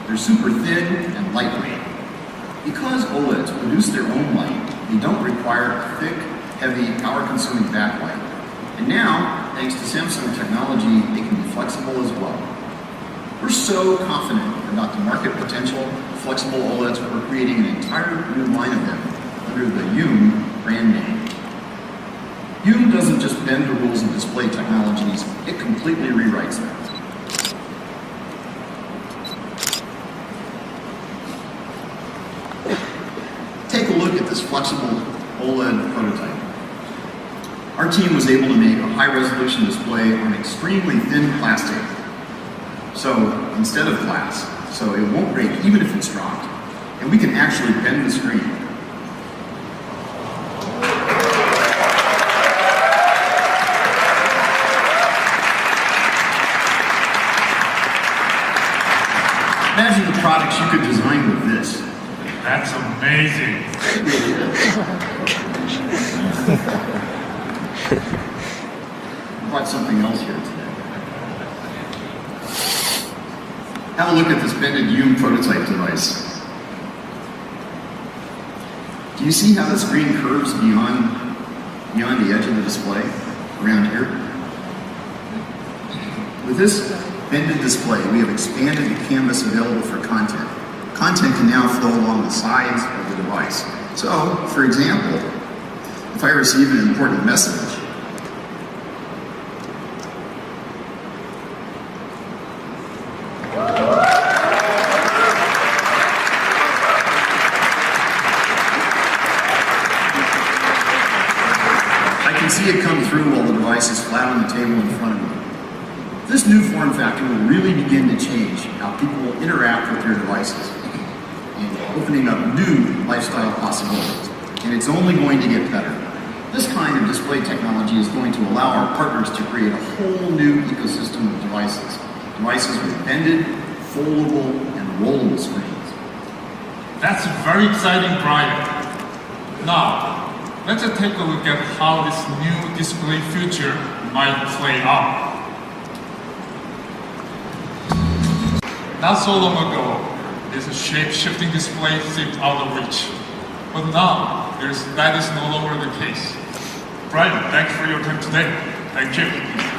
They're super thin and lightweight. Because OLEDs produce their own light, they don't require a thick, heavy, power-consuming backlight. And now, thanks to Samsung technology, they can be flexible as well. We're so confident about the market potential of flexible OLEDs that we're creating an entire new line of them under the Youm brand name. Youm doesn't just bend the rules of display technologies, it completely rewrites them. Take a look at this flexible OLED prototype. Our team was able to make a high-resolution display on extremely thin plastic, so instead of glass, so it won't break even if it's dropped. And we can actually bend the screen. Imagine the products you could design with this. That's amazing. I brought something else here today. Have a look at this bended Youm prototype device. Do you see how the screen curves beyond the edge of the display, around here? With this bended display, we have expanded the canvas available for content. Content can now flow along the sides of the device. So, for example, if I receive an important message, I can see it come through while the device is flat on the table in front of me. This new form factor will really begin to change how people will interact with their devices and opening up new lifestyle possibilities. And it's only going to get better. This kind of display technology is going to allow our partners to create a whole new ecosystem of devices. Devices with bended, foldable, and rollable screens. That's very exciting, Brian. Now, let's take a look at how this new display future might play out. Not so long ago, this shape-shifting display seemed out of reach. But now, that is no longer the case. Brian, thanks for your time today. Thank you.